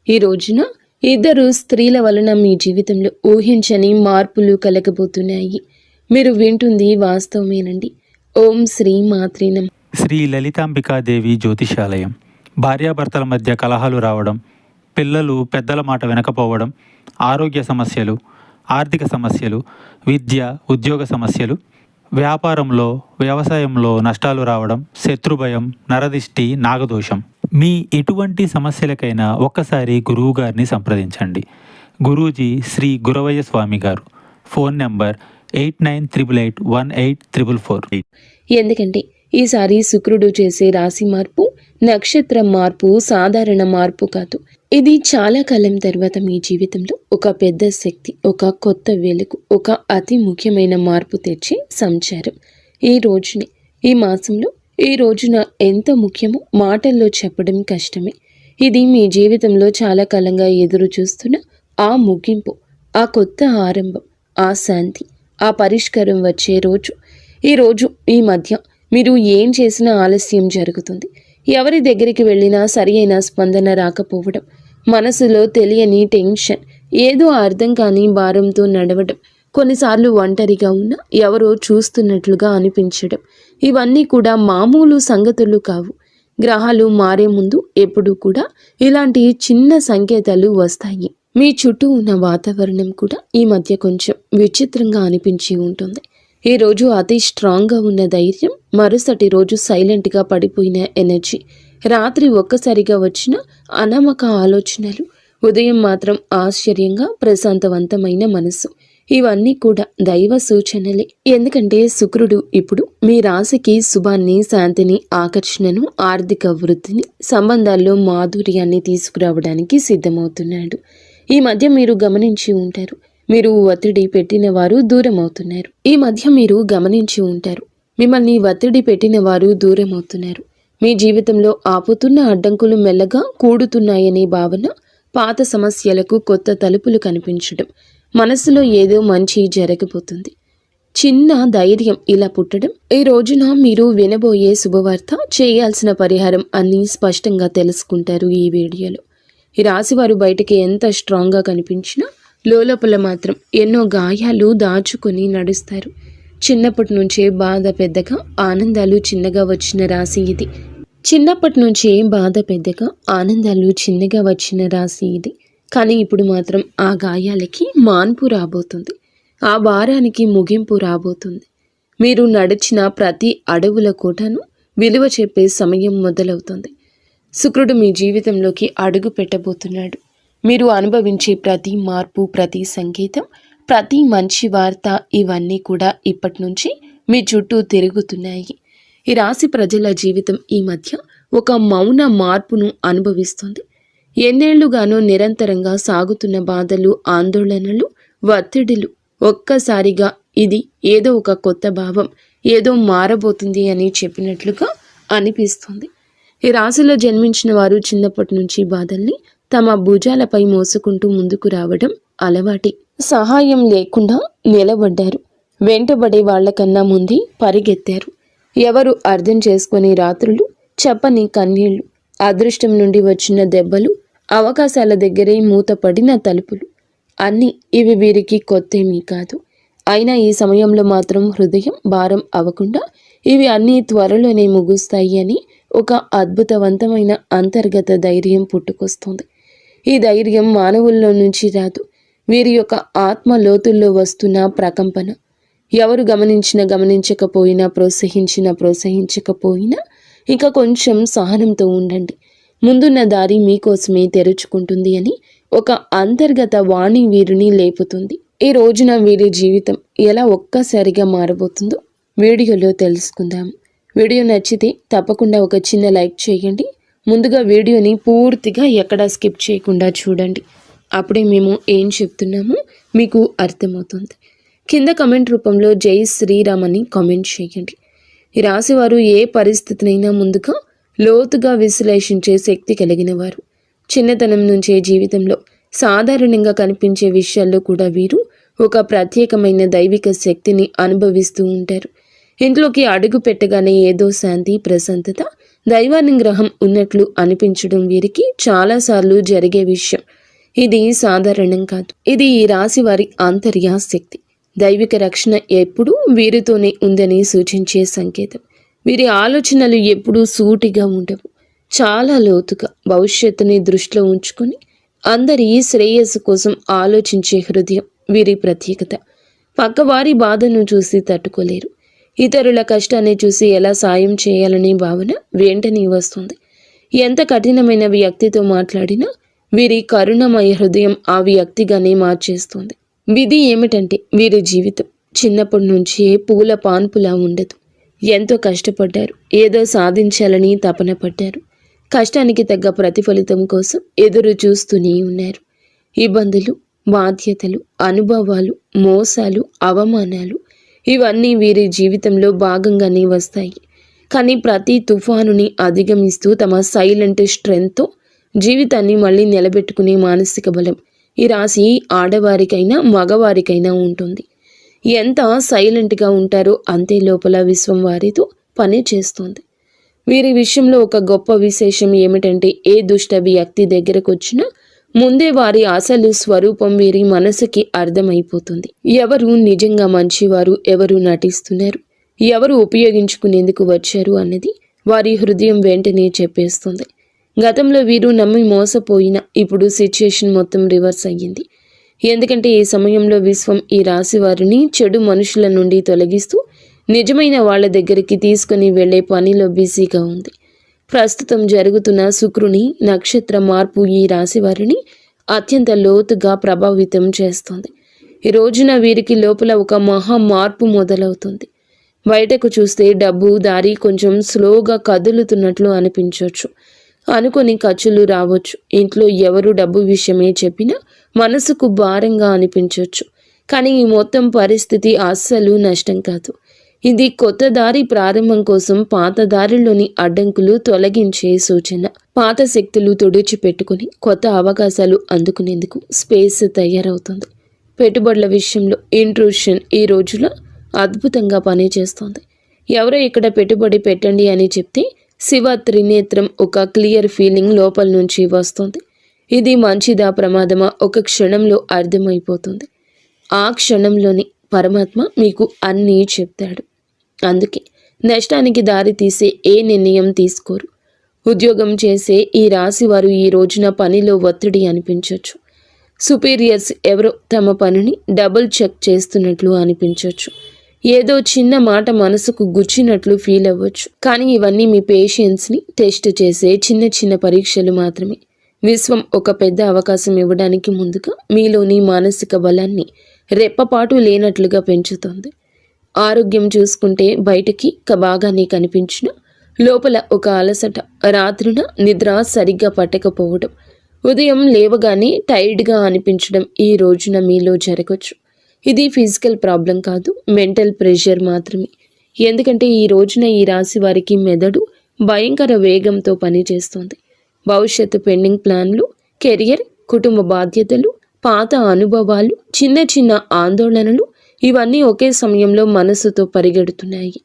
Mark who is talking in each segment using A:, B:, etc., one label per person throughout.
A: ఈ రోజున ఇద్దరు స్త్రీల వలన మీ జీవితంలో ఊహించని మార్పులు కలగబోతున్నాయి. మీరు వింటుంది వాస్తవమేనండి. ఓం శ్రీ మాత్రే నమః.
B: శ్రీ లలితాంబికాదేవి జ్యోతిషాలయం. భార్యాభర్తల మధ్య కలహాలు రావడం, పిల్లలు పెద్దల మాట వినకపోవడం, ఆరోగ్య సమస్యలు, ఆర్థిక సమస్యలు, విద్య ఉద్యోగ సమస్యలు, వ్యాపారంలో వ్యవసాయంలో నష్టాలు రావడం, శత్రుభయం, నరదిష్టి, నాగదోషం. మీ ఎటువంటి సమస్యలకైనా ఒక్కసారి గురువుగారిని సంప్రదించండి. గురూజీ శ్రీ గురవయ్య స్వామి గారు. Phone number 8988184448.
A: ఎందుకంటే ఈసారి శుక్రుడు చేసే రాశి మార్పు, నక్షత్ర మార్పు సాధారణ మార్పు కాదు. ఇది చాలా కాలం తర్వాత మీ జీవితంలో ఒక పెద్ద శక్తి, ఒక కొత్త వెలుగు, ఒక అతి ముఖ్యమైన మార్పు తెచ్చే సంచారం. ఈ రోజుని, ఈ మాసంలో, ఈ రోజున ఎంత ముఖ్యమో మాటల్లో చెప్పడం కష్టమే. ఇది మీ జీవితంలో చాలా కాలంగా ఎదురు చూస్తున్న ఆ ముగింపు, ఆ కొత్త ఆరంభం, ఆ శాంతి, ఆ పరిష్కారం వచ్చే రోజు. ఈ మధ్య మీరు ఏం చేసినా ఆలస్యం జరుగుతుంది. ఎవరి దగ్గరికి వెళ్ళినా సరి అయిన స్పందన రాకపోవడం, మనసులో తెలియని టెన్షన్, ఏదో అర్థం కాని భారంతో నడవడం, కొన్నిసార్లు ఒంటరిగా ఉన్న ఎవరో చూస్తున్నట్లుగా అనిపించడం, ఇవన్నీ కూడా మామూలు సంగతులు కావు. గ్రహాలు మారే ముందు ఎప్పుడూ కూడా ఇలాంటి చిన్న సంకేతాలు వస్తాయి. మీ చుట్టూ ఉన్న వాతావరణం కూడా ఈ మధ్య కొంచెం విచిత్రంగా అనిపించి ఉంటుంది. ఈ రోజు అతి స్ట్రాంగ్గా ఉన్న ధైర్యం, మరుసటి రోజు సైలెంట్గా పడిపోయిన ఎనర్జీ, రాత్రి ఒక్కసారిగా వచ్చిన అనామక ఆలోచనలు, ఉదయం మాత్రం ఆశ్చర్యంగా ప్రశాంతవంతమైన మనసు, ఇవన్నీ కూడా దైవ సూచనలే. ఎందుకంటే శుక్రుడు ఇప్పుడు మీ రాశికి శుభాన్ని, శాంతిని, ఆకర్షణను, ఆర్థిక వృద్ధిని, సంబంధాల్లో మాధుర్యాన్ని తీసుకురావడానికి సిద్ధమవుతున్నాడు. ఈ మధ్య మీరు గమనించి ఉంటారు, మీరు ఒత్తిడి పెట్టిన వారు దూరం అవుతున్నారు. మిమ్మల్ని ఒత్తిడి పెట్టిన వారు దూరం అవుతున్నారు. మీ జీవితంలో ఆపుతున్న అడ్డంకులు మెల్లగా కూడుతున్నాయనే భావన, పాత సమస్యలకు కొత్త తలుపులు కనిపించడం, మనసులో ఏదో మంచి జరగబోతుంది, చిన్న ధైర్యం ఇలా పుట్టడం. ఈ రోజున మీరు వినబోయే శుభవార్త, చేయాల్సిన పరిహారం అన్నీ స్పష్టంగా తెలుసుకుంటారు ఈ వీడియోలో. ఈ రాశివారు బయటికి ఎంత స్ట్రాంగ్గా కనిపించినా లోపల మాత్రం ఎన్నో గాయాలు దాచుకొని నడుస్తారు. చిన్నప్పటి నుంచే బాధ పెద్దగా, ఆనందాలు చిన్నగా వచ్చిన రాశి ఇది. కానీ ఇప్పుడు మాత్రం ఆ గాయాలకి మాన్పు రాబోతుంది, ఆ భారానికి ముగింపు రాబోతుంది. మీరు నడిచిన ప్రతి అడవుల కోటను విలువ చెప్పే సమయం మొదలవుతుంది. శుక్రుడు మీ జీవితంలోకి అడుగు పెట్టబోతున్నాడు. మీరు అనుభవించే ప్రతి మార్పు, ప్రతి సంకేతం, ప్రతి మంచి వార్త, ఇవన్నీ కూడా ఇప్పటి నుంచి మీ చుట్టూ తిరుగుతున్నాయి. ఈ రాశి ప్రజల జీవితం ఈ మధ్య ఒక మౌన మార్పును అనుభవిస్తుంది. ఎన్నేళ్లుగానో నిరంతరంగా సాగుతున్న బాధలు, ఆందోళనలు, ఒత్తిడిలు ఒక్కసారిగా ఇది ఏదో ఒక కొత్త భావం, ఏదో మారబోతుంది అని చెప్పినట్లుగా అనిపిస్తుంది. ఈ రాశిలో జన్మించిన వారు చిన్నప్పటి నుంచి బాధల్ని తమ భుజాలపై మోసుకుంటూ ముందుకు రావడం అలవాటి. సహాయం లేకుండా నిలబడ్డారు. వెంటబడే వాళ్లకన్నా ముందే పరిగెత్తారు. ఎవరు అర్థం చేసుకునే రాత్రులు, చెప్పని కన్నీళ్లు, అదృష్టం నుండి వచ్చిన దెబ్బలు, అవకాశాల దగ్గరే మూతపడిన తలుపులు, అన్నీ ఇవి వీరికి కొత్తేమీ కాదు. అయినా ఈ సమయంలో మాత్రం హృదయం భారం అవ్వకుండా ఇవి అన్నీ త్వరలోనే ముగుస్తాయి అని ఒక అద్భుతవంతమైన అంతర్గత ధైర్యం పుట్టుకొస్తుంది. ఈ ధైర్యం మానవుల్లో నుంచి రాదు, వీరి యొక్క ఆత్మ లోతుల్లో వస్తున్న ప్రకంపన. ఎవరు గమనించకపోయినా, ప్రోత్సహించకపోయినా ఇంకా కొంచెం సహనంతో ఉండండి. ముందున్న దారి మీకోసమే తెరుచుకుంటుంది అని ఒక అంతర్గత వాణి వీరిని లేపుతుంది. ఈ రోజున వీరి జీవితం ఎలా ఒక్కసారిగా మారబోతుందో వీడియోలో తెలుసుకుందాం. వీడియో నచ్చితే తప్పకుండా ఒక చిన్న లైక్ చేయండి. ముందుగా వీడియోని పూర్తిగా ఎక్కడా స్కిప్ చేయకుండా చూడండి. అప్పుడే మేము ఏం చెప్తున్నామో మీకు అర్థమవుతుంది. కింద కమెంట్ రూపంలో జై శ్రీరామ్ అని కామెంట్ చేయండి. ఈ రాశివారు ఏ పరిస్థితినైనా ముందుగా లోతుగా విశ్లేషించే శక్తి కలిగిన వారు. చిన్నతనం నుంచే జీవితంలో సాధారణంగా కనిపించే విషయాల్లో కూడా వీరు ఒక ప్రత్యేకమైన దైవిక శక్తిని అనుభవిస్తూ ఉంటారు. ఇంట్లోకి అడుగు పెట్టగానే ఏదో శాంతి, ప్రశాంతత, దైవానుగ్రహం ఉన్నట్లు అనిపించడం వీరికి చాలాసార్లు జరిగే విషయం. ఇది సాధారణం కాదు. ఇది ఈ రాశి వారి ఆంతర్య శక్తి. దైవిక రక్షణ ఎప్పుడూ వీరితోనే ఉందని సూచించే సంకేతం. వీరి ఆలోచనలు ఎప్పుడూ సూటిగా ఉండవు, చాలా లోతుగా భవిష్యత్తుని దృష్టిలో ఉంచుకొని అందరి శ్రేయస్సు కోసం ఆలోచించే హృదయం వీరి ప్రత్యేకత. పక్కవారి బాధను చూసి తట్టుకోలేరు. ఇతరుల కష్టాన్ని చూసి ఎలా సాయం చేయాలనే భావన వెంటనే వస్తుంది. ఎంత కఠినమైన వ్యక్తితో మాట్లాడినా వీరి కరుణమయ హృదయం ఆ వ్యక్తిగానే మార్చేస్తుంది. విధి ఏమిటంటే వీరి జీవితం చిన్నప్పటి నుంచే పూల పాన్పులా ఉండదు. ఎంతో కష్టపడ్డారు, ఏదో సాధించాలని తపన పడ్డారు. కష్టానికి తగ్గ ప్రతిఫలితం కోసం ఎదురు చూస్తూనే ఉన్నారు. ఇబ్బందులు, బాధ్యతలు, అనుభవాలు, మోసాలు, అవమానాలు ఇవన్నీ వీరి జీవితంలో భాగంగానే వస్తాయి. కానీ ప్రతి తుఫానుని అధిగమిస్తూ తమ సైలెంట్ స్ట్రెంగ్త్తో జీవితాన్ని మళ్ళీ నిలబెట్టుకునే మానసిక బలం ఈ రాశి ఆడవారికైనా మగవారికైనా ఉంటుంది. ఎంత సైలెంట్గా ఉంటారో అంతే లోపల విశ్వం వారితో పని చేస్తుంది. వీరి విషయంలో ఒక గొప్ప విశేషం ఏమిటంటే ఏ దుష్ట వ్యక్తి దగ్గరకు వచ్చినా ముందే వారి అసలు స్వరూపం వీరి మనసుకి అర్థమైపోతుంది. ఎవరు నిజంగా మంచివారు, ఎవరు నటిస్తున్నారు, ఎవరు ఉపయోగించుకునేందుకు వచ్చారు అన్నది వారి హృదయం వెంటనే చెప్పేస్తుంది. గతంలో వీరు నమ్మి మోసపోయిన ఇప్పుడు సిచ్యుయేషన్ మొత్తం రివర్స్ అయ్యింది. ఎందుకంటే ఈ సమయంలో విశ్వం ఈ రాశి వారిని చెడు మనుషుల నుండి తొలగిస్తూ నిజమైన వాళ్ళ దగ్గరికి తీసుకుని వెళ్లే పనిలో బిజీగా ఉంది. ప్రస్తుతం జరుగుతున్న శుక్రుని నక్షత్ర మార్పు ఈ రాశి వారిని అత్యంత లోతుగా ప్రభావితం చేస్తుంది. ఈ రోజున వీరికి లోపల ఒక మహా మార్పు మొదలవుతుంది. బయటకు చూస్తే డబ్బు దారి కొంచెం స్లోగా కదులుతున్నట్లు అనిపించవచ్చు. అనుకొని ఖర్చులు రావచ్చు. ఇంట్లో ఎవరు డబ్బు విషయమే చెప్పినా మనసుకు భారంగా అనిపించవచ్చు. కానీ ఈ మొత్తం పరిస్థితి అస్సలు నష్టం కాదు. ఇది కొత్త దారి ప్రారంభం కోసం పాత దారిలోని అడ్డంకులు తొలగించే సూచన. పాత శక్తులు తుడిచిపెట్టుకుని కొత్త అవకాశాలు అందుకునేందుకు స్పేస్ తయారవుతుంది. పెట్టుబడుల విషయంలో ఇంట్రూషన్ ఈ రోజులో అద్భుతంగా పనిచేస్తుంది. ఎవరో ఇక్కడ పెట్టుబడి పెట్టండి అని చెప్తే శివ త్రినేత్రం ఒక క్లియర్ ఫీలింగ్ లోపల నుంచి వస్తుంది. ఇది మంచిదా ప్రమాదమా ఒక క్షణంలో అర్థమైపోతుంది. ఆ క్షణంలోని పరమాత్మ మీకు అన్నీ చెప్తాడు. అందుకే నష్టానికి దారి తీసే ఏ నిర్ణయం తీసుకోరు. ఉద్యోగం చేసే ఈ రాశి వారు ఈ రోజున పనిలో ఒత్తిడి అనిపించవచ్చు. సుపీరియర్స్ ఎవరో తమ పనిని డబుల్ చెక్ చేస్తున్నట్లు అనిపించవచ్చు. ఏదో చిన్న మాట మనసుకు గుచ్చినట్లు ఫీల్ అవ్వచ్చు. కానీ ఇవన్నీ మీ పేషెన్స్ని టెస్ట్ చేసే చిన్న చిన్న పరీక్షలు మాత్రమే. విశ్వం ఒక పెద్ద అవకాశం ఇవ్వడానికి ముందుగా మీలోని మానసిక బలాన్ని రెప్పపాటు లేనట్లుగా పెంచుతుంది. ఆరోగ్యం చూసుకుంటే బయటకి బాగానే కనిపించిన లోపల ఒక అలసట, రాత్రిన నిద్ర సరిగ్గా పట్టకపోవడం, ఉదయం లేవగానే టైర్డ్గా అనిపించడం ఈ రోజున మీలో జరగచ్చు. ఇది ఫిజికల్ ప్రాబ్లం కాదు, మెంటల్ ప్రెషర్ మాత్రమే. ఎందుకంటే ఈ రోజున ఈ రాశి వారికి మెదడు భయంకర వేగంతో పనిచేస్తుంది. భవిష్యత్తు పెండింగ్ ప్లాన్లు, కెరియర్, కుటుంబ బాధ్యతలు, పాత అనుభవాలు, చిన్న చిన్న ఆందోళనలు ఇవన్నీ ఒకే సమయంలో మనసుతో పరిగెడుతున్నాయి.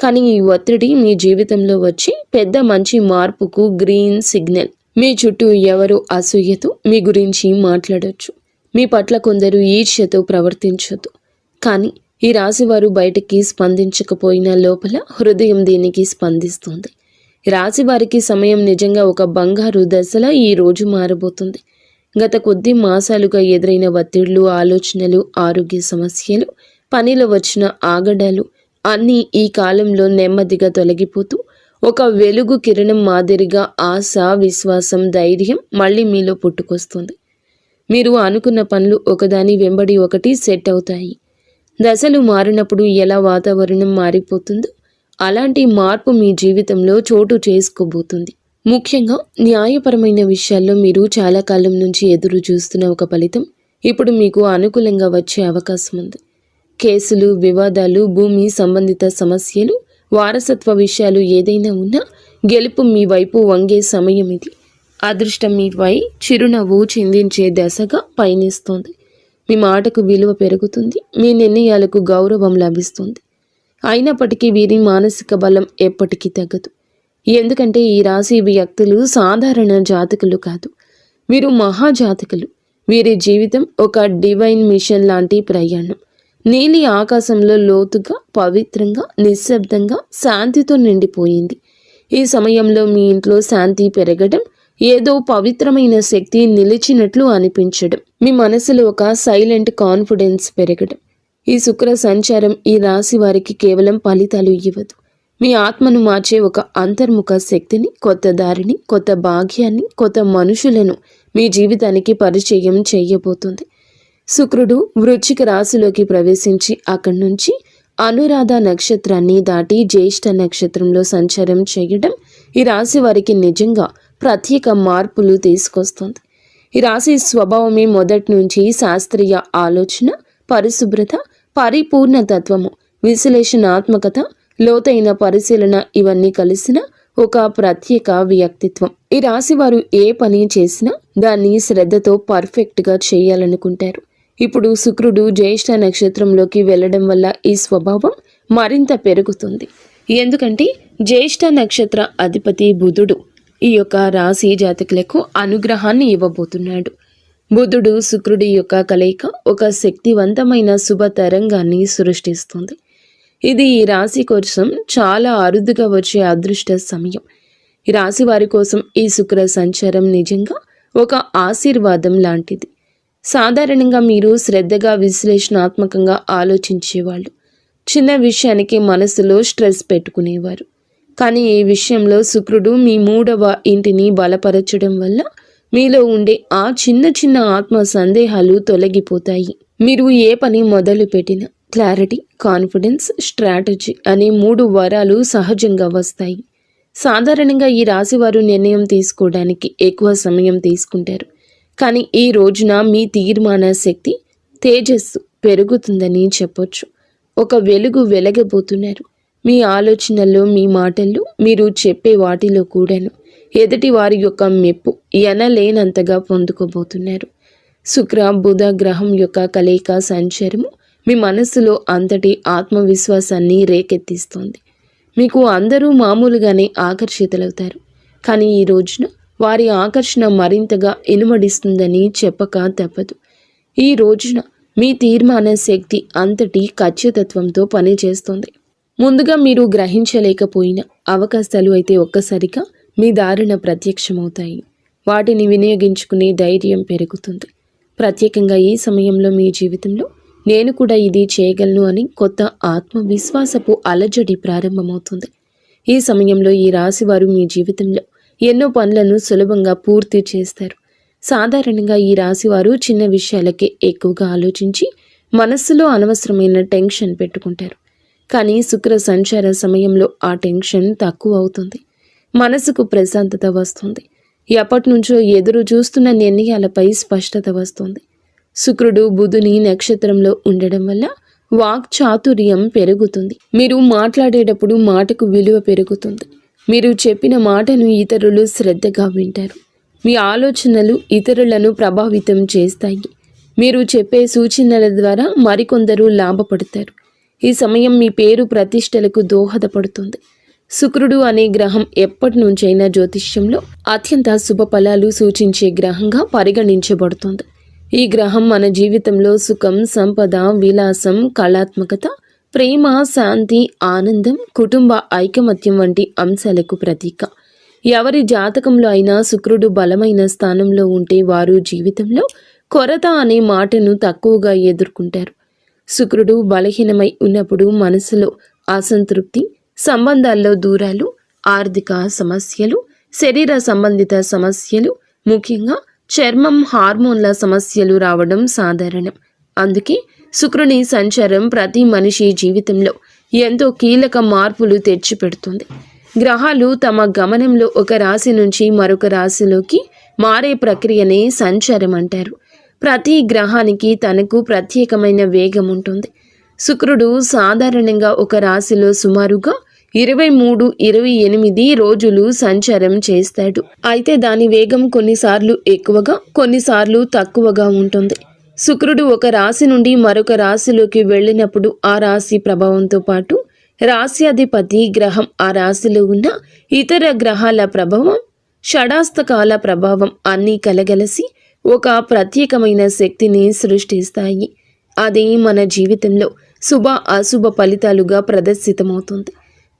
A: కానీ ఈ ఒత్తిడి మీ జీవితంలో వచ్చి పెద్ద మంచి మార్పుకు గ్రీన్ సిగ్నల్. మీ చుట్టూ ఎవరో అసూయతో మీ గురించి మాట్లాడొచ్చు. మీ పట్ల కొందరు ఈర్ష్యతో ప్రవర్తించొద్దు. కానీ ఈ రాశివారు బయటికి స్పందించకపోయినా లోపల హృదయం దీనికి స్పందిస్తుంది. రాశివారికి సమయం నిజంగా ఒక బంగారు దశలా ఈ రోజు మారబోతుంది. గత కొద్ది మాసాలుగా ఎదురైన ఒత్తిళ్లు, ఆలోచనలు, ఆరోగ్య సమస్యలు, పనిలో వచ్చిన ఆగడాలు అన్నీ ఈ కాలంలో నెమ్మదిగా తొలగిపోతూ ఒక వెలుగు కిరణం మాదిరిగా ఆశ, విశ్వాసం, ధైర్యం మళ్ళీ మీలో పుట్టుకొస్తుంది. మీరు అనుకున్న పనులు ఒకదాని వెంబడి ఒకటి సెట్ అవుతాయి. దశలు మారినప్పుడు ఎలా వాతావరణం మారిపోతుందో అలాంటి మార్పు మీ జీవితంలో చోటు చేసుకోబోతుంది. ముఖ్యంగా న్యాయపరమైన విషయాల్లో మీరు చాలా కాలం నుంచి ఎదురు చూస్తున్న ఒక ఫలితం ఇప్పుడు మీకు అనుకూలంగా వచ్చే అవకాశం ఉంది. కేసులు, వివాదాలు, భూమి సంబంధిత సమస్యలు, వారసత్వ విషయాలు ఏదైనా ఉన్నా గెలుపు మీ వైపు వంగే సమయం ఇది. అదృష్టం మీపై చిరునవ్వు చిందించే దశగా పయనిస్తోంది. మీ మాటకు విలువ పెరుగుతుంది. మీ నిర్ణయాలకు గౌరవం లభిస్తుంది. అయినప్పటికీ వీరి మానసిక బలం ఎప్పటికీ తగ్గదు. ఎందుకంటే ఈ రాశి వ్యక్తులు సాధారణ జాతకులు కాదు, వీరు మహాజాతకులు. వీరి జీవితం ఒక డివైన్ మిషన్ లాంటి ప్రయాణం. నీలి ఆకాశంలో లోతుగా, పవిత్రంగా, నిశ్శబ్దంగా, శాంతితో నిండిపోయింది. ఈ సమయంలో మీ ఇంట్లో శాంతి పెరగడం, ఏదో పవిత్రమైన శక్తి నిలిచినట్లు అనిపించడం, మీ మనసులో ఒక సైలెంట్ కాన్ఫిడెన్స్ పెరగడం. ఈ శుక్ర సంచారం ఈ రాశి వారికి కేవలం ఫలితాలు ఇవ్వదు, మీ ఆత్మను మార్చే ఒక అంతర్ముఖ శక్తిని, కొత్త దారిని, కొత్త భాగ్యాన్ని, కొత్త మనుషులను మీ జీవితానికి పరిచయం చేయబోతుంది. శుక్రుడు వృశ్చిక రాశిలోకి ప్రవేశించి అక్కడి నుంచి అనురాధ నక్షత్రాన్ని దాటి జ్యేష్ఠ నక్షత్రంలో సంచారం చేయడం ఈ రాశి వారికి నిజంగా ప్రత్యేక మార్పులు తీసుకొస్తుంది. ఈ రాశి స్వభావమే మొదటి నుంచి శాస్త్రీయ ఆలోచన, పరిశుభ్రత, పరిపూర్ణ తత్వము, విశ్లేషణాత్మకత, లోతైన పరిశీలన ఇవన్నీ కలిసిన ఒక ప్రత్యేక వ్యక్తిత్వం. ఈ రాశి వారు ఏ పని చేసినా దాన్ని శ్రద్ధతో పర్ఫెక్ట్గా చేయాలనుకుంటారు. ఇప్పుడు శుక్రుడు జ్యేష్ఠ నక్షత్రంలోకి వెళ్ళడం వల్ల ఈ స్వభావం మరింత పెరుగుతుంది. ఎందుకంటే జ్యేష్ఠ నక్షత్ర అధిపతి బుధుడు ఈ యొక్క రాశి జాతకులకు అనుగ్రహాన్ని ఇవ్వబోతున్నాడు. బుధుడు శుక్రుడి యొక్క కలయిక ఒక శక్తివంతమైన శుభ తరంగాన్ని సృష్టిస్తుంది. ఇది ఈ రాశి కోసం చాలా అరుదుగా వచ్చే అదృష్ట సమయం. ఈ రాశి వారి కోసం ఈ శుక్ర సంచారం నిజంగా ఒక ఆశీర్వాదం లాంటిది. సాధారణంగా మీరు శ్రద్ధగా, విశ్లేషణాత్మకంగా ఆలోచించేవాళ్ళు. చిన్న విషయానికి మనసులో స్ట్రెస్ పెట్టుకునేవారు. కానీ ఈ విషయంలో శుక్రుడు మీ 3వ ఇంటిని బలపరచడం వల్ల మీలో ఉండే ఆ చిన్న చిన్న ఆత్మ సందేహాలు తొలగిపోతాయి. మీరు ఏ పని మొదలు పెట్టినా క్లారిటీ, కాన్ఫిడెన్స్, స్ట్రాటజీ అనే 3 వరాలు సహజంగా వస్తాయి. సాధారణంగా ఈ రాశివారు నిర్ణయం తీసుకోవడానికి ఎక్కువ సమయం తీసుకుంటారు. కానీ ఈ రోజున మీ తీర్మాన శక్తి, తేజస్సు పెరుగుతుందని చెప్పొచ్చు. ఒక వెలుగు వెలగబోతున్నారు. మీ ఆలోచనల్లో, మీ మాటల్లో, మీరు చెప్పే వాటిలో కూడాను ఎదుటి వారి యొక్క మెప్పు ఎనలేనంతగా పొందుకోబోతున్నారు. శుక్ర బుధ గ్రహం యొక్క కలయిక సంచారము మీ మనస్సులో అంతటి ఆత్మవిశ్వాసాన్ని రేకెత్తిస్తోంది. మీకు అందరూ మామూలుగానే ఆకర్షితులవుతారు. కానీ ఈ రోజున వారి ఆకర్షణ మరింతగా ఇనుమడిస్తుందని చెప్పక తప్పదు. ఈ రోజున మీ తీర్మాన శక్తి అంతటి ఖచ్చితత్వంతో పనిచేస్తుంది. ముందుగా మీరు గ్రహించలేకపోయిన అవకాశాలు అయితే ఒక్కసారిగా మీ దారిన ప్రత్యక్షమవుతాయి. వాటిని వినియోగించుకునే ధైర్యం పెరుగుతుంది. ప్రత్యేకంగా ఈ సమయంలో మీ జీవితంలో నేను కూడా ఇది చేయగలను అని కొత్త ఆత్మవిశ్వాసపు అలజడి ప్రారంభమవుతుంది. ఈ సమయంలో ఈ రాశివారు మీ జీవితంలో ఎన్నో పనులను సులభంగా పూర్తి చేస్తారు. సాధారణంగా ఈ రాశివారు చిన్న విషయాలకే ఎక్కువగా ఆలోచించి మనస్సులో అనవసరమైన టెన్షన్ పెట్టుకుంటారు. కానీ శుక్ర సంచార సమయంలో ఆ టెన్షన్ తక్కువ అవుతుంది. మనసుకు ప్రశాంతత వస్తుంది. ఎప్పటి నుంచో ఎదురు చూస్తున్న నిర్ణయాలపై స్పష్టత వస్తుంది. శుక్రుడు బుధుని నక్షత్రంలో ఉండడం వల్ల వాక్ చాతుర్యం పెరుగుతుంది. మీరు మాట్లాడేటప్పుడు మాటకు విలువ పెరుగుతుంది. మీరు చెప్పిన మాటను ఇతరులు శ్రద్ధగా వింటారు. మీ ఆలోచనలు ఇతరులను ప్రభావితం చేస్తాయి. మీరు చెప్పే సూచనల ద్వారా మరికొందరు లాభపడతారు. ఈ సమయం మీ పేరు ప్రతిష్టలకు దోహదపడుతుంది. శుక్రుడు అనే గ్రహం ఎప్పటి నుంచైనా జ్యోతిష్యంలో అత్యంత శుభ ఫలాలు సూచించే గ్రహంగా పరిగణించబడుతుంది. ఈ గ్రహం మన జీవితంలో సుఖం, సంపద, విలాసం, కళాత్మకత, ప్రేమ, శాంతి, ఆనందం, కుటుంబ ఐకమత్యం వంటి అంశాలకు ప్రతీక. ఎవరి జాతకంలో అయినా శుక్రుడు బలమైన స్థానంలో ఉంటే వారు జీవితంలో కొరత అనే మాటను తక్కువగా ఎదుర్కొంటారు. శుక్రుడు బలహీనమై ఉన్నప్పుడు మనసులో అసంతృప్తి, సంబంధాల్లో దూరాలు, ఆర్థిక సమస్యలు, శరీర సంబంధిత సమస్యలు, ముఖ్యంగా చర్మం, హార్మోన్ల సమస్యలు రావడం సాధారణం. అందుకే శుక్రుని సంచారం ప్రతి మనిషి జీవితంలో ఎంతో కీలక మార్పులు తెచ్చిపెడుతుంది. గ్రహాలు తమ గమనంలో ఒక రాశి నుంచి మరొక రాశిలోకి మారే ప్రక్రియనే సంచారం అంటారు. ప్రతి గ్రహానికి తనకు ప్రత్యేకమైన వేగం ఉంటుంది. శుక్రుడు సాధారణంగా ఒక రాశిలో సుమారుగా 23-28 రోజులు సంచారం చేస్తాడు. అయితే దాని వేగం కొన్నిసార్లు ఎక్కువగా, కొన్నిసార్లు తక్కువగా ఉంటుంది. శుక్రుడు ఒక రాశి నుండి మరొక రాశిలోకి వెళ్ళినప్పుడు ఆ రాశి ప్రభావంతో పాటు రాశ్యాధిపతి గ్రహం ఆ రాశిలో ఉన్న ఇతర గ్రహాల ప్రభావం, షడాస్తకాల ప్రభావం అన్నీ కలగలసి ఒక ప్రత్యేకమైన శక్తిని సృష్టిస్తాయి. అది మన జీవితంలో శుభ అశుభ ఫలితాలుగా ప్రదర్శితమవుతుంది.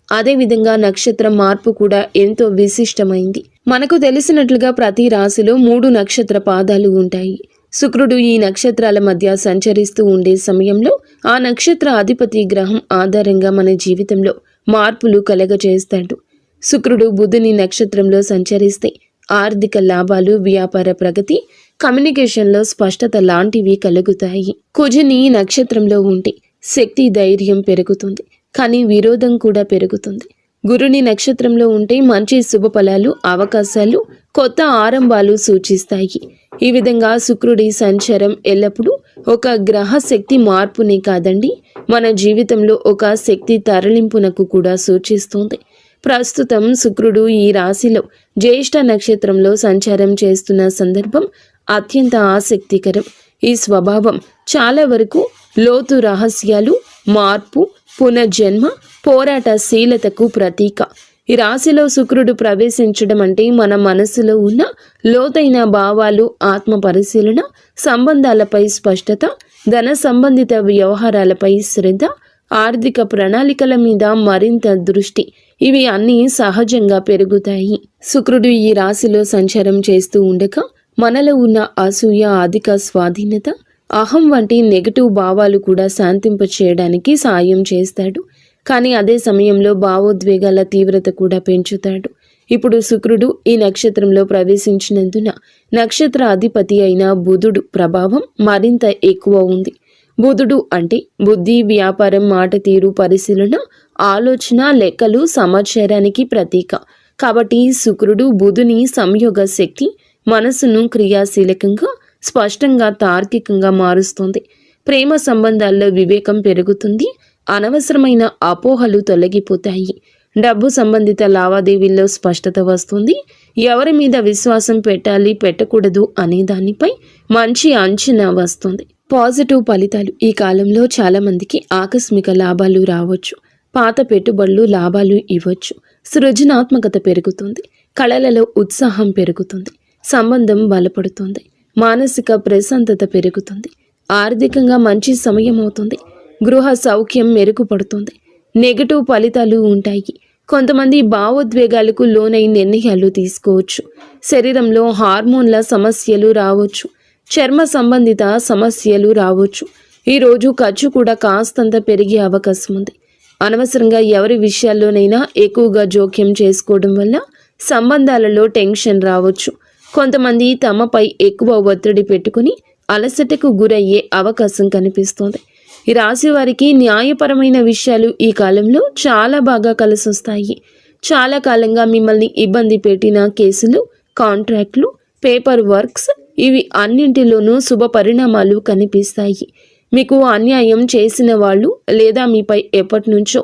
A: అదేవిధంగా నక్షత్రం మార్పు కూడా ఎంతో విశిష్టమైంది. మనకు తెలిసినట్లుగా ప్రతి రాశిలో 3 నక్షత్ర పాదాలు ఉంటాయి. శుక్రుడు ఈ నక్షత్రాల మధ్య సంచరిస్తూ ఉండే సమయంలో ఆ నక్షత్ర అధిపతి గ్రహం ఆధారంగా మన జీవితంలో మార్పులు కలగజేస్తాడు. శుక్రుడు బుధుని నక్షత్రంలో సంచరిస్తే ఆర్థిక లాభాలు, వ్యాపార ప్రగతి, కమ్యూనికేషన్లో స్పష్టత లాంటివి కలుగుతాయి. కుజుని నక్షత్రంలో ఉంటే శక్తి, ధైర్యం పెరుగుతుంది, కానీ విరోధం కూడా పెరుగుతుంది. గురుని నక్షత్రంలో ఉంటే మంచి శుభ ఫలాలు, అవకాశాలు, కొత్త ఆరంభాలు సూచిస్తాయి. ఈ విధంగా శుక్రుడి సంచారం ఎల్లప్పుడూ ఒక గ్రహ శక్తి మార్పునే కాదండి, మన జీవితంలో ఒక శక్తి తరలింపునకు కూడా సూచిస్తుంది. ప్రస్తుతం శుక్రుడు ఈ రాశిలో జ్యేష్ఠ నక్షత్రంలో సంచారం చేస్తున్న సందర్భం అత్యంత ఆసక్తికరం. ఈ స్వభావం చాలా వరకు లోతు రహస్యాలు, మార్పు, పునర్జన్మ, పోరాటశీలతకు ప్రతీక. ఈ రాశిలో శుక్రుడు ప్రవేశించడం అంటే మన మనసులో ఉన్న లోతైన భావాలు, ఆత్మ పరిశీలన, సంబంధాలపై స్పష్టత, ధన సంబంధిత వ్యవహారాలపై శ్రద్ధ, ఆర్థిక ప్రణాళికల మీద మరింత దృష్టి, ఇవి అన్నీ సహజంగా పెరుగుతాయి. శుక్రుడు ఈ రాశిలో సంచారం చేస్తూ ఉండగా మనలో ఉన్న అసూయ, అధిక స్వాధీనత, అహం వంటి నెగటివ్ భావాలు కూడా శాంతింప చేయడానికి సాయం చేస్తాడు. కానీ అదే సమయంలో భావోద్వేగాల తీవ్రత కూడా పెంచుతాడు. ఇప్పుడు శుక్రుడు ఈ నక్షత్రంలో ప్రవేశించినందున నక్షత్ర అధిపతి అయిన బుధుడు ప్రభావం మరింత ఎక్కువ ఉంది. బుధుడు అంటే బుద్ధి, వ్యాపారం, మాట తీరు, పరిశీలన, ఆలోచన, లెక్కలు, సమాచారానికి ప్రతీక. కాబట్టి శుక్రుడు బుధుని సంయోగ శక్తి మనసును క్రియాశీలకంగా, స్పష్టంగా, తార్కికంగా మారుస్తుంది. ప్రేమ సంబంధాల్లో వివేకం పెరుగుతుంది. అనవసరమైన అపోహలు తొలగిపోతాయి. డబ్బు సంబంధిత లావాదేవీల్లో స్పష్టత వస్తుంది. ఎవరి మీద విశ్వాసం పెట్టాలి, పెట్టకూడదు అనే దానిపై మంచి అంచనా వస్తుంది. పాజిటివ్ ఫలితాలు. ఈ కాలంలో చాలా మందికి ఆకస్మిక లాభాలు రావచ్చు. పాత పెట్టుబడులు లాభాలు ఇవ్వచ్చు. సృజనాత్మకత పెరుగుతుంది. కళలలో ఉత్సాహం పెరుగుతుంది. సంబంధం బలపడుతుంది. మానసిక ప్రశాంతత పెరుగుతుంది. ఆర్థికంగా మంచి సమయం అవుతుంది. గృహ సౌఖ్యం మెరుగుపడుతుంది. నెగటివ్ ఫలితాలు ఉంటాయి. కొంతమంది భావోద్వేగాలకు లోనై నిర్ణయాలు తీసుకోవచ్చు. శరీరంలో హార్మోన్ల సమస్యలు రావచ్చు. చర్మ సంబంధిత సమస్యలు రావచ్చు. ఈరోజు ఖర్చు కూడా కాస్తంత పెరిగే అవకాశం ఉంది. అనవసరంగా ఎవరి విషయాల్లోనైనా ఎక్కువగా జోక్యం చేసుకోవడం వల్ల సంబంధాలలో టెన్షన్ రావచ్చు. కొంతమంది తమపై ఎక్కువ ఒత్తిడి పెట్టుకుని అలసటకు గురయ్యే అవకాశం కనిపిస్తోంది. ఈ రాశి వారికి న్యాయపరమైన విషయాలు ఈ కాలంలో చాలా బాగా కలిసొస్తాయి. చాలా కాలంగా మిమ్మల్ని ఇబ్బంది పెట్టిన కేసులు, కాంట్రాక్ట్లు, పేపర్ వర్క్స్, ఇవి అన్నింటిలోనూ శుభ పరిణామాలు కనిపిస్తాయి. మీకు అన్యాయం చేసిన వాళ్ళు లేదా మీపై ఎప్పటి నుంచో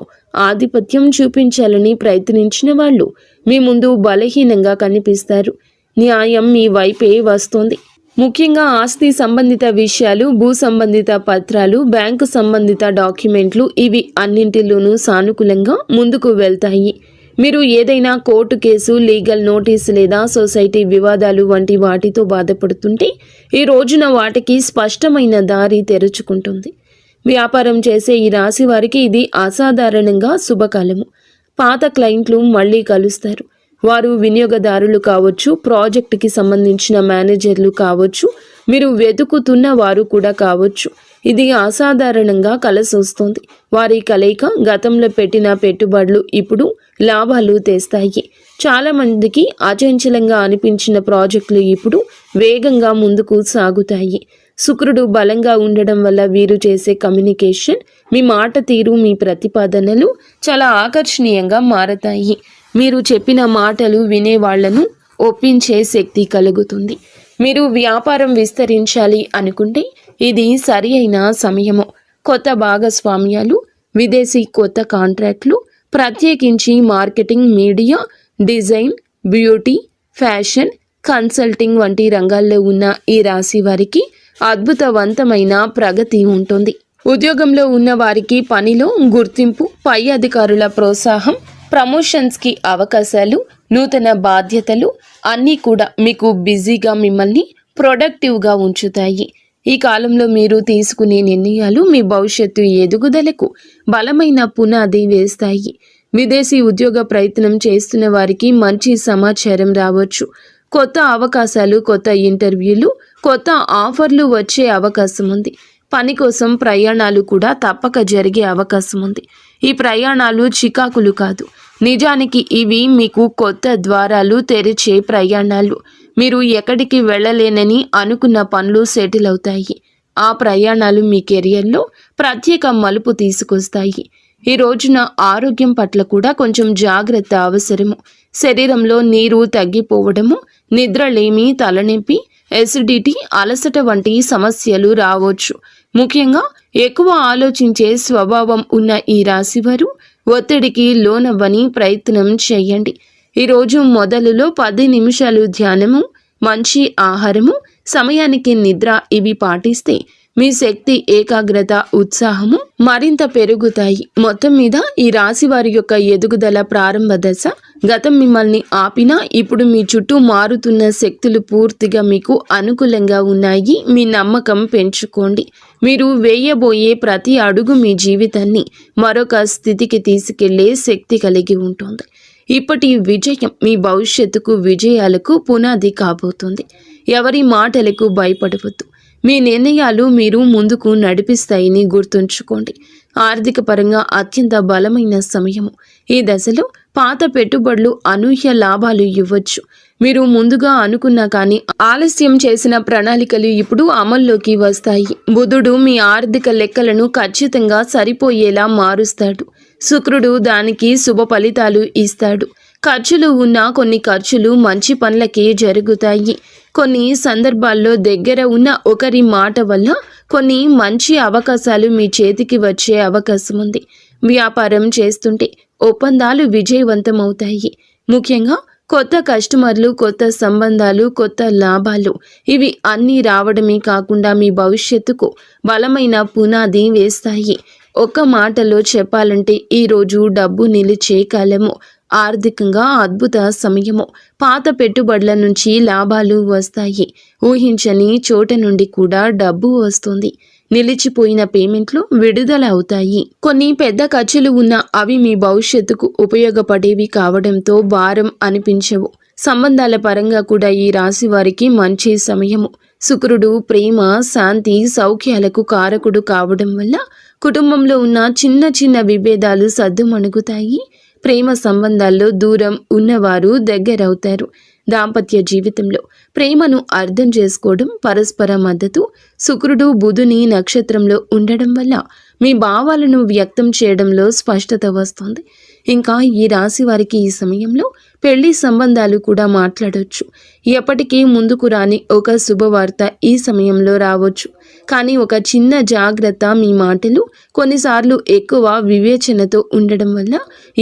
A: ఆధిపత్యం చూపించాలని ప్రయత్నించిన వాళ్ళు మీ ముందు బలహీనంగా కనిపిస్తారు. న్యాయం మీ వైపే వస్తుంది. ముఖ్యంగా ఆస్తి సంబంధిత విషయాలు, భూ సంబంధిత పత్రాలు, బ్యాంకు సంబంధిత డాక్యుమెంట్లు, ఇవి అన్నింటిలోనూ సానుకూలంగా ముందుకు వెళ్తాయి. మీరు ఏదైనా కోర్టు కేసు, లీగల్ నోటీస్ లేదా సొసైటీ వివాదాలు వంటి వాటితో బాధపడుతుంటే ఈ రోజున వాటికి స్పష్టమైన దారి తెరుచుకుంటుంది. వ్యాపారం చేసే ఈ రాశి వారికి ఇది అసాధారణంగా శుభకాలము. పాత క్లయింట్లు మళ్ళీ కలుస్తారు. వారు వినియోగదారులు కావచ్చు, ప్రాజెక్టుకి సంబంధించిన మేనేజర్లు కావచ్చు, మీరు వెతుకుతున్న వారు కూడా కావచ్చు. ఇది అసాధారణంగా కలిసొస్తుంది. వారి కలయిక గతంలో పెట్టిన పెట్టుబడులు ఇప్పుడు లాభాలు తెస్తాయి. చాలామందికి అచంచలంగా అనిపించిన ప్రాజెక్టులు ఇప్పుడు వేగంగా ముందుకు సాగుతాయి. శుక్రుడు బలంగా ఉండడం వల్ల వీరు చేసే కమ్యూనికేషన్, మీ మాట తీరు, మీ ప్రతిపాదనలు చాలా ఆకర్షణీయంగా మారతాయి. మీరు చెప్పిన మాటలు వినేవాళ్లను ఒప్పించే శక్తి కలుగుతుంది. మీరు వ్యాపారం విస్తరించాలి అనుకుంటే ఇది సరి అయిన సమయము. కొత్త భాగస్వామ్యాలు, విదేశీ కొత్త కాంట్రాక్ట్లు, ప్రత్యేకించి marketing, media, design, beauty, fashion, consulting వంటి రంగాల్లో ఉన్న ఈ రాశి వారికి అద్భుతవంతమైన ప్రగతి ఉంటుంది. ఉద్యోగంలో ఉన్న వారికి పనిలో గుర్తింపు, పై అధికారుల ప్రోత్సాహం, ప్రమోషన్స్కి అవకాశాలు, నూతన బాధ్యతలు అన్నీ కూడా మీకు బిజీగా మిమ్మల్ని ప్రొడక్టివ్గా ఉంచుతాయి. ఈ కాలంలో మీరు తీసుకునే నిర్ణయాలు మీ భవిష్యత్తు ఎదుగుదలకు బలమైన పునాది వేస్తాయి. విదేశీ ఉద్యోగ ప్రయత్నం చేస్తున్న వారికి మంచి సమాచారం రావచ్చు. కొత్త అవకాశాలు, కొత్త ఇంటర్వ్యూలు, కొత్త ఆఫర్లు వచ్చే అవకాశం ఉంది. పని కోసం ప్రయాణాలు కూడా తప్పక జరిగే అవకాశం ఉంది. ఈ ప్రయాణాలు చికాకులు కాదు, నిజానికి ఇవి మీకు కొత్త ద్వారాలు తెరిచే ప్రయాణాలు. మీరు ఎక్కడికి వెళ్ళలేనని అనుకున్న పనులు సెటిల్ అవుతాయి. ఆ ప్రయాణాలు మీ కెరియర్లో ప్రత్యేక మలుపు తీసుకొస్తాయి. ఈ రోజున ఆరోగ్యం పట్ల కూడా కొంచెం జాగ్రత్త అవసరము. శరీరంలో నీరు తగ్గిపోవడము, నిద్రలేమి, తలనొప్పి, ఎసిడిటీ, అలసట వంటి సమస్యలు రావచ్చు. ముఖ్యంగా ఎక్కువ ఆలోచించే స్వభావం ఉన్న ఈ రాశివారు ఒత్తిడికి లోనవ్వని ప్రయత్నం చేయండి. ఈరోజు మొదలులో 10 నిమిషాలు ధ్యానము, మంచి ఆహారము, సమయానికి నిద్ర ఇవి పాటిస్తే మీ శక్తి, ఏకాగ్రత, ఉత్సాహము మరింత పెరుగుతాయి. మొత్తం మీద ఈ రాశి వారి యొక్క ఎదుగుదల ప్రారంభ దశ. గతం మిమ్మల్ని ఆపినా ఇప్పుడు మీ చుట్టూ మారుతున్న శక్తులు పూర్తిగా మీకు అనుకూలంగా ఉన్నాయి. మీ నమ్మకం పెంచుకోండి. మీరు వేయబోయే ప్రతి అడుగు మీ జీవితాన్ని మరొక స్థితికి తీసుకెళ్లే శక్తి కలిగి ఉంటుంది. ఇప్పటి విజయం మీ భవిష్యత్తుకు, విజయాలకు పునాది కాబోతుంది. ఎవరి మాటలకు భయపడవద్దు. మీ నిర్ణయాలు మీరు ముందుకు నడిపిస్తాయని గుర్తుంచుకోండి. ఆర్థిక పరంగా అత్యంత బలమైన సమయము. ఈ దశలో పాత పెట్టుబడులు అనూహ్య లాభాలు ఇవ్వచ్చు. మీరు ముందుగా అనుకున్నా కానీ ఆలస్యం చేసిన ప్రణాళికలు ఇప్పుడు అమల్లోకి వస్తాయి. బుధుడు మీ ఆర్థిక లెక్కలను ఖచ్చితంగా సరిపోయేలా మారుస్తాడు. శుక్రుడు దానికి శుభ ఫలితాలు ఇస్తాడు. ఖర్చులు ఉన్న కొన్ని ఖర్చులు మంచి పనులకే జరుగుతాయి. కొన్ని సందర్భాల్లో దగ్గర ఉన్న ఒకరి మాట వల్ల కొన్ని మంచి అవకాశాలు మీ చేతికి వచ్చే అవకాశం ఉంది. వ్యాపారం చేస్తుంటే ఒప్పందాలు విజయవంతమవుతాయి. ముఖ్యంగా కొత్త కస్టమర్లు, కొత్త సంబంధాలు, కొత్త లాభాలు ఇవి అన్నీ రావడమే కాకుండా మీ భవిష్యత్తుకు బలమైన పునాది వేస్తాయి. ఒక్క మాటలో చెప్పాలంటే ఈరోజు డబ్బు నిలిచే కాలము. ఆర్థికంగా అద్భుత సమయము. పాత పెట్టుబడుల నుంచి లాభాలు వస్తాయి. ఊహించని చోట నుండి కూడా డబ్బు వస్తుంది. నిలిచిపోయిన పేమెంట్లు విడుదల అవుతాయి. కొన్ని పెద్ద ఖర్చులు ఉన్నా అవి మీ భవిష్యత్తుకు ఉపయోగపడేవి కావడంతో భారం అనిపించవు. సంబంధాల పరంగా కూడా ఈ రాశి వారికి మంచి సమయము. శుక్రుడు ప్రేమ, శాంతి, సౌఖ్యాలకు కారకుడు కావడం వల్ల కుటుంబంలో ఉన్న చిన్న చిన్న విభేదాలు సద్దుమణుగుతాయి. ప్రేమ సంబంధాల్లో దూరం ఉన్నవారు దగ్గరవుతారు. దాంపత్య జీవితంలో ప్రేమను అర్థం చేసుకోవడం, పరస్పర మద్దతు. శుక్రుడు బుధుని నక్షత్రంలో ఉండడం వల్ల మీ భావాలను వ్యక్తం చేయడంలో స్పష్టత వస్తుంది. ఇంకా ఈ రాశి వారికి ఈ సమయంలో పెళ్లి సంబంధాలు కూడా మాట్లాడవచ్చు. ఎప్పటికీ ముందుకు రాని ఒక శుభవార్త ఈ సమయంలో రావచ్చు. కానీ ఒక చిన్న జాగ్రత్త, మీ మాటలు కొన్నిసార్లు ఎక్కువ వివేచనతో ఉండడం వల్ల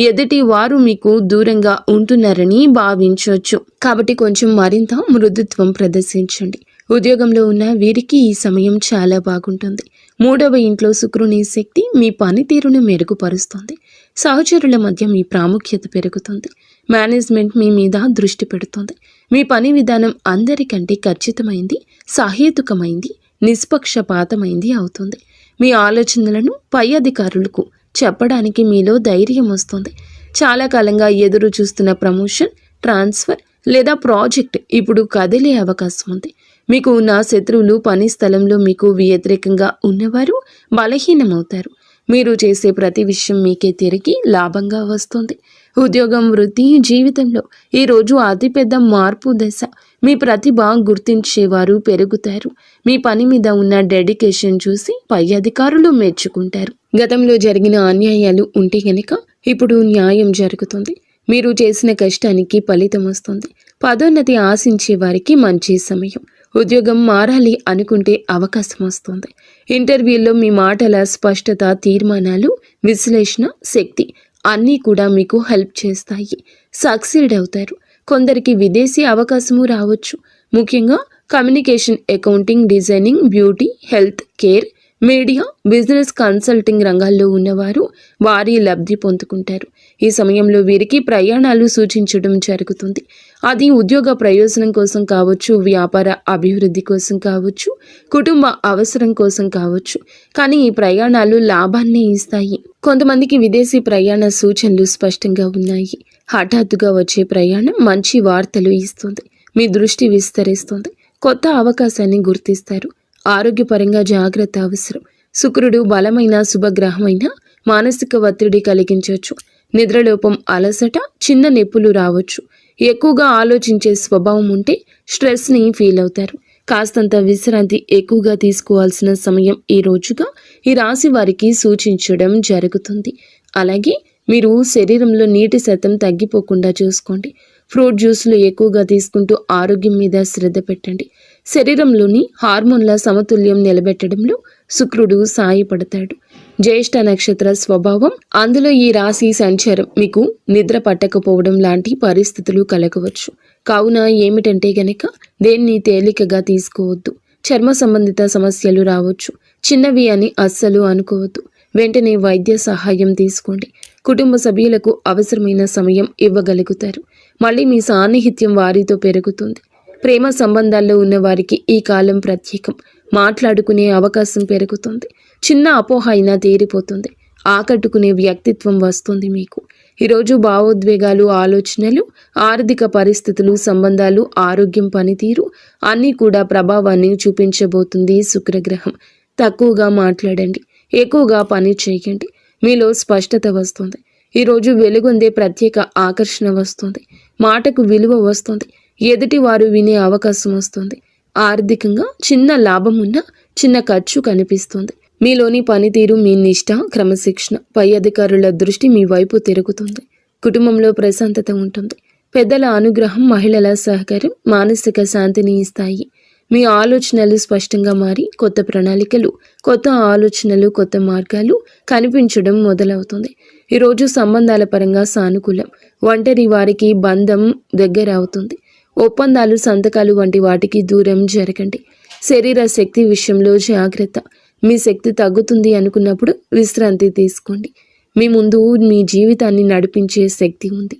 A: ఎదుటి వారు మీకు దూరంగా ఉంటున్నారని భావించవచ్చు. కాబట్టి కొంచెం మరింత మృదుత్వం ప్రదర్శించండి. ఉద్యోగంలో ఉన్న వీరికి ఈ సమయం చాలా బాగుంటుంది. 3వ ఇంట్లో శుక్రుని శక్తి మీ పనితీరును మెరుగుపరుస్తుంది. సహచరుల మధ్య మీ ప్రాముఖ్యత పెరుగుతుంది. మేనేజ్మెంట్ మీ మీద దృష్టి పెడుతుంది. మీ పని విధానం అందరికంటే ఖచ్చితమైంది, సహేతుకమైంది, నిష్పక్షపాతమైంది అవుతుంది. మీ ఆలోచనలను పై అధికారులకు చెప్పడానికి మీలో ధైర్యం వస్తుంది. చాలా కాలంగా ఎదురు చూస్తున్న ప్రమోషన్, ట్రాన్స్ఫర్ లేదా ప్రాజెక్ట్ ఇప్పుడు కదిలే అవకాశం ఉంది. మీకు ఉన్న శత్రువులు, పని స్థలంలో మీకు వ్యతిరేకంగా ఉన్నవారు బలహీనమవుతారు. మీరు చేసే ప్రతి విషయం మీకే తిరిగి లాభంగా వస్తుంది. ఉద్యోగం, వృత్తి, జీవితంలో ఈరోజు అతిపెద్ద మార్పు దశ. మీ ప్రతిభ గుర్తించేవారు పెరుగుతారు. మీ పని మీద ఉన్న డెడికేషన్ చూసి పై అధికారులు మెచ్చుకుంటారు. గతంలో జరిగిన అన్యాయాలు ఉంటే గనక ఇప్పుడు న్యాయం జరుగుతుంది. మీరు చేసిన కష్టానికి ఫలితం వస్తుంది. పదోన్నతి ఆశించే వారికి మంచి సమయం. ఉద్యోగం మారాలి అనుకుంటే అవకాశం వస్తుంది. ఇంటర్వ్యూల్లో మీ మాటల స్పష్టత, తీర్మానాలు, విశ్లేషణ శక్తి అన్నీ కూడా మీకు హెల్ప్ చేస్తాయి. సక్సీడ్ అవుతారు. కొందరికి విదేశీ అవకాశము రావచ్చు. ముఖ్యంగా communication, accounting, designing, beauty, health care, media, business consulting రంగాల్లో ఉన్నవారు వారి లబ్ధి పొందుకుంటారు. ఈ సమయంలో వీరికి ప్రయాణాలు సూచించడం జరుగుతుంది. అది ఉద్యోగ ప్రయోజనం కోసం కావచ్చు, వ్యాపార అభివృద్ధి కోసం కావచ్చు, కుటుంబ అవసరం కోసం కావచ్చు. కానీ ఈ ప్రయాణాలు లాభాన్ని ఇస్తాయి. కొంతమందికి విదేశీ ప్రయాణ సూచనలు స్పష్టంగా ఉన్నాయి. హఠాత్తుగా వచ్చే ప్రయాణం మంచి వార్తలు ఇస్తుంది. మీ దృష్టి విస్తరిస్తుంది. కొత్త అవకాశాన్ని గుర్తిస్తారు. ఆరోగ్యపరంగా జాగ్రత్త అవసరం. శుక్రుడు బలమైన శుభగ్రహమైన మానసిక ఒత్తిడి కలిగించవచ్చు. నిద్రలోపం, అలసట, చిన్న నొప్పులు రావచ్చు. ఎక్కువగా ఆలోచించే స్వభావం ఉంటే స్ట్రెస్ని ఫీల్ అవుతారు. కాస్తంత విశ్రాంతి ఎక్కువగా తీసుకోవాల్సిన సమయం ఈ రోజుగా ఈ రాశి వారికి సూచించడం జరుగుతుంది. అలాగే మీరు శరీరంలో నీటి శాతం తగ్గిపోకుండా చూసుకోండి. ఫ్రూట్ జ్యూస్లు ఎక్కువగా తీసుకుంటూ ఆరోగ్యం మీద శ్రద్ధ పెట్టండి. శరీరంలోని హార్మోన్ల సమతుల్యం నిలబెట్టడంలో శుక్రుడు సాయపడతాడు. జ్యేష్ఠ నక్షత్ర స్వభావం, అందులో ఈ రాశి సంచారం మీకు నిద్ర పట్టకపోవడం లాంటి పరిస్థితులు కలగవచ్చు. కావున ఏమిటంటే గనక దేన్ని తేలికగా తీసుకోవద్దు. చర్మ సంబంధిత సమస్యలు రావచ్చు. చిన్నవి అని అస్సలు అనుకోవద్దు. వెంటనే వైద్య సహాయం తీసుకోండి. కుటుంబ సభ్యులకు అవసరమైన సమయం ఇవ్వగలుగుతారు. మళ్ళీ మీ సాన్నిహిత్యం వారితో పెరుగుతుంది. ప్రేమ సంబంధాల్లో ఉన్న వారికి ఈ కాలం ప్రత్యేకం. మాట్లాడుకునే అవకాశం పెరుగుతుంది. చిన్న అపోహ అయినా తీరిపోతుంది. ఆకట్టుకునే వ్యక్తిత్వం వస్తుంది మీకు. ఈరోజు భావోద్వేగాలు, ఆలోచనలు, ఆర్థిక పరిస్థితులు, సంబంధాలు, ఆరోగ్యం, పనితీరు అన్నీ కూడా ప్రభావాన్ని చూపించబోతుంది శుక్రగ్రహం. తక్కువగా మాట్లాడండి. ఎక్కువగా పని చేయండి. మీలో స్పష్టత వస్తుంది. ఈరోజు వెలుగొందే ప్రత్యేక ఆకర్షణ వస్తుంది. మాటకు విలువ వస్తుంది. ఎదుటి వారు వినే అవకాశం వస్తుంది. ఆర్థికంగా చిన్న లాభం ఉన్నా చిన్న ఖర్చు కనిపిస్తుంది. మీలోని పనితీరు, మీ నిష్ఠ, క్రమశిక్షణ, పై అధికారుల దృష్టి మీ వైపు తిరుగుతుంది. కుటుంబంలో ప్రశాంతత ఉంటుంది. పెద్దల అనుగ్రహం, మహిళల సహకారం మానసిక శాంతిని ఇస్తాయి. మీ ఆలోచనలు స్పష్టంగా మారి కొత్త ప్రణాళికలు, కొత్త ఆలోచనలు, కొత్త మార్గాలు కనిపించడం మొదలవుతుంది. ఈరోజు సంబంధాల పరంగా సానుకూలం. ఒంటరి వారికి బంధం దగ్గర అవుతుంది. ఒప్పందాలు, సంతకాలు వంటి వాటికి దూరం జరగండి. శరీర శక్తి విషయంలో జాగ్రత్త. మీ శక్తి తగ్గుతుంది అనుకున్నప్పుడు విశ్రాంతి తీసుకోండి. మీ ముందు మీ జీవితాన్ని నడిపించే శక్తి ఉంది.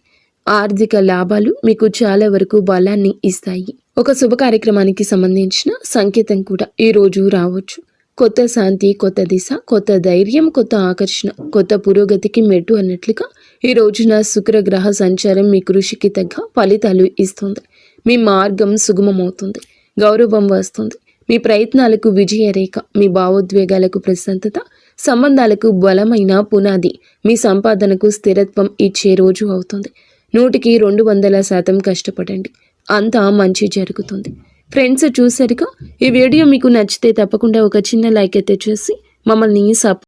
A: ఆర్థిక లాభాలు మీకు చాలా వరకు బలాన్ని ఇస్తాయి. ఒక శుభ కార్యక్రమానికి సంబంధించిన సంకేతం కూడా ఈరోజు రావచ్చు. కొత్త శాంతి, కొత్త దిశ, కొత్త ధైర్యం, కొత్త ఆకర్షణ, కొత్త పురోగతికి మెట్టు అన్నట్లుగా ఈ రోజున శుక్రగ్రహ సంచారం మీ కృషికి తగ్గ ఫలితాలు ఇస్తుంది. మీ మార్గం సుగమమవుతుంది. గౌరవం వస్తుంది. మీ ప్రయత్నాలకు విజయరేఖ, మీ భావోద్వేగాలకు ప్రశాంతత, సంబంధాలకు బలమైన పునాది, మీ సంపాదనకు స్థిరత్వం ఇచ్చే రోజు అవుతుంది. 100% కష్టపడండి. అంతా మంచి జరుగుతుంది. ఫ్రెండ్స్, చూసారుగా, ఈ వీడియో మీకు నచ్చితే తప్పకుండా ఒక చిన్న లైక్ అయితే చేసి మమ్మల్ని